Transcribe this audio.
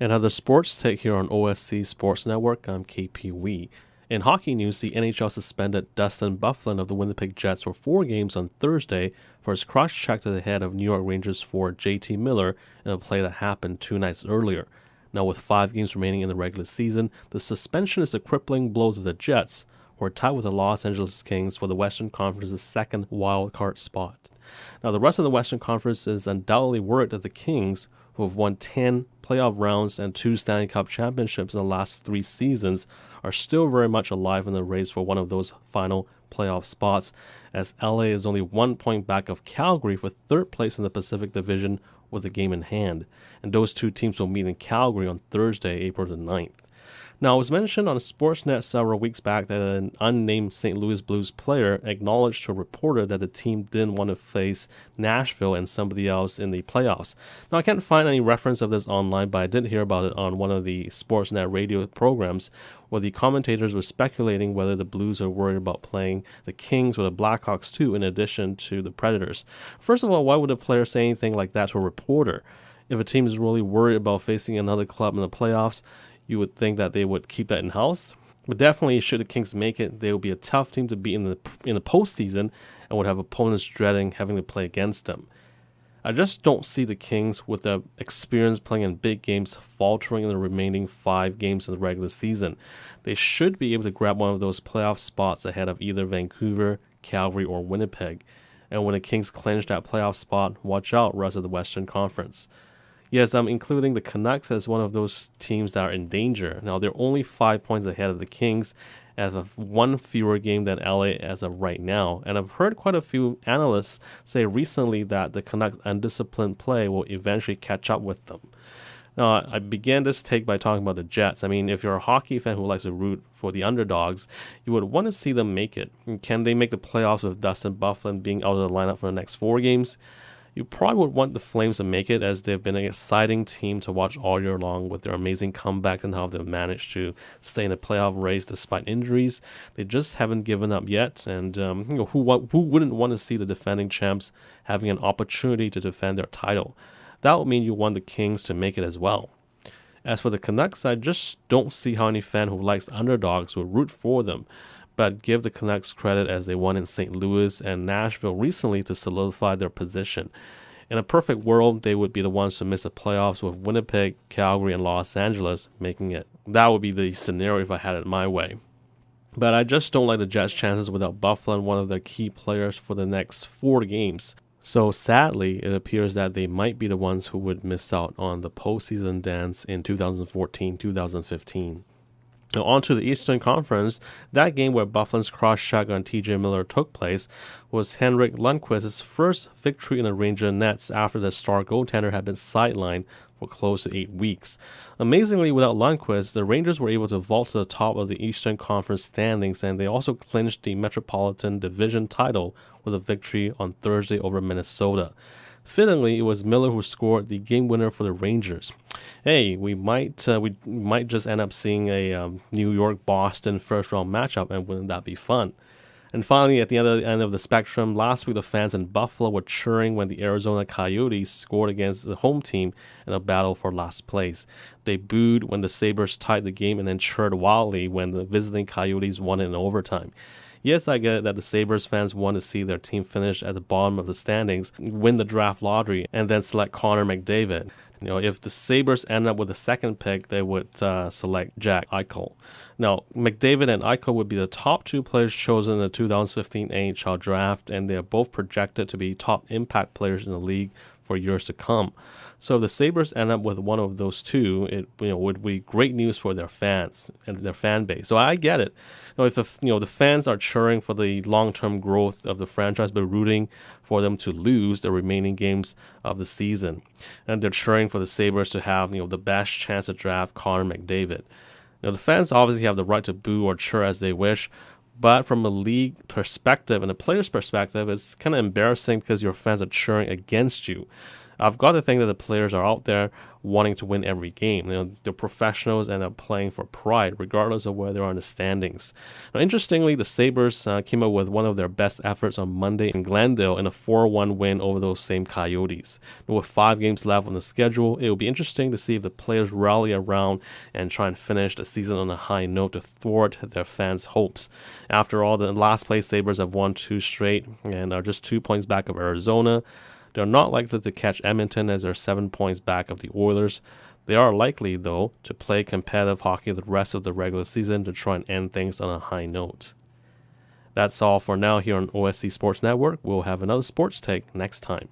Another sports take here on OSC Sports Network. I'm KP Wee. In hockey news, the NHL suspended Dustin Byfuglien of the Winnipeg Jets for 4 games on Thursday for his cross-check to the head of New York Rangers forward JT Miller in a play that happened 2 nights earlier. Now, with 5 games remaining in the regular season, the suspension is a crippling blow to the Jets, who are tied with the Los Angeles Kings for the Western Conference's second wildcard spot. Now, the rest of the Western Conference is undoubtedly worried that the Kings, who have won 10 playoff rounds and 2 Stanley Cup championships in the last 3 seasons, are still very much alive in the race for one of those final playoff spots, as LA is only 1 point back of Calgary for 3rd place in the Pacific Division with a game in hand. And those 2 teams will meet in Calgary on Thursday, April the 9th. Now, it was mentioned on Sportsnet several weeks back that an unnamed St. Louis Blues player acknowledged to a reporter that the team didn't want to face Nashville and somebody else in the playoffs. Now, I can't find any reference of this online, but I did hear about it on one of the Sportsnet radio programs where the commentators were speculating whether the Blues are worried about playing the Kings or the Blackhawks too, in addition to the Predators. First of all, why would a player say anything like that to a reporter? If a team is really worried about facing another club in the playoffs, you would think that they would keep that in-house. But definitely, should the Kings make it, they will be a tough team to beat in the postseason and would have opponents dreading having to play against them. I just don't see the Kings, with their experience playing in big games, faltering in the remaining 5 games of the regular season. They should be able to grab one of those playoff spots ahead of either Vancouver, Calgary, or Winnipeg. And when the Kings clinch that playoff spot, watch out, rest of the Western Conference. Yes, I'm including the Canucks as one of those teams that are in danger. Now, they're only 5 points ahead of the Kings, as of 1 fewer game than LA as of right now. And I've heard quite a few analysts say recently that the Canucks' undisciplined play will eventually catch up with them. Now, I began this take by talking about the Jets. I mean, if you're a hockey fan who likes to root for the underdogs, you would want to see them make it. Can they make the playoffs with Dustin Byfuglien being out of the lineup for the next 4 games? You probably would want the Flames to make it, as they've been an exciting team to watch all year long with their amazing comeback and how they've managed to stay in the playoff race despite injuries. They just haven't given up yet, and who wouldn't want to see the defending champs having an opportunity to defend their title? That would mean you want the Kings to make it as well. As for the Canucks, I just don't see how any fan who likes underdogs would root for them, but give the Canucks credit as they won in St. Louis and Nashville recently to solidify their position. In a perfect world, they would be the ones to miss the playoffs, with Winnipeg, Calgary, and Los Angeles making it. That would be the scenario if I had it my way. But I just don't like the Jets' chances without Byfuglien, one of their key players, for the next 4 games. So sadly, it appears that they might be the ones who would miss out on the postseason dance in 2014-2015. Now, on to the Eastern Conference. That game where Byfuglien's cross-check on TJ Miller took place was Henrik Lundqvist's first victory in the Ranger nets after the star goaltender had been sidelined for close to 8 weeks. Amazingly, without Lundqvist, the Rangers were able to vault to the top of the Eastern Conference standings, and they also clinched the Metropolitan Division title with a victory on Thursday over Minnesota. Fittingly, it was Miller who scored the game winner for the Rangers. Hey, we might just end up seeing a New York-Boston first-round matchup, and wouldn't that be fun? And finally, at the other end of the spectrum, last week the fans in Buffalo were cheering when the Arizona Coyotes scored against the home team in a battle for last place. They booed when the Sabres tied the game and then cheered wildly when the visiting Coyotes won in overtime. Yes, I get it that the Sabres fans want to see their team finish at the bottom of the standings, win the draft lottery, and then select Connor McDavid. If the Sabres end up with the 2nd pick, they would select Jack Eichel. Now, McDavid and Eichel would be the top 2 players chosen in the 2015 NHL draft, and they are both projected to be top impact players in the league for years to come. So if the Sabres end up with one of those 2, it would be great news for their fans and their fan base. So I get it. If the fans are cheering for the long-term growth of the franchise, but rooting for them to lose the remaining games of the season, and they're cheering for the Sabres to have the best chance to draft Connor McDavid. The fans obviously have the right to boo or cheer as they wish, but from a league perspective and a player's perspective, it's kind of embarrassing because your fans are cheering against you. I've got to think that the players are out there wanting to win every game. They're professionals and are playing for pride, regardless of where they are in the standings. Now, interestingly, the Sabres came up with one of their best efforts on Monday in Glendale in a 4-1 win over those same Coyotes. Now, with 5 games left on the schedule, it will be interesting to see if the players rally around and try and finish the season on a high note to thwart their fans' hopes. After all, the last place Sabres have won 2 straight and are just 2 points back of Arizona. They're not likely to catch Edmonton as they're 7 points back of the Oilers. They are likely, though, to play competitive hockey the rest of the regular season to try and end things on a high note. That's all for now here on OSC Sports Network. We'll have another sports take next time.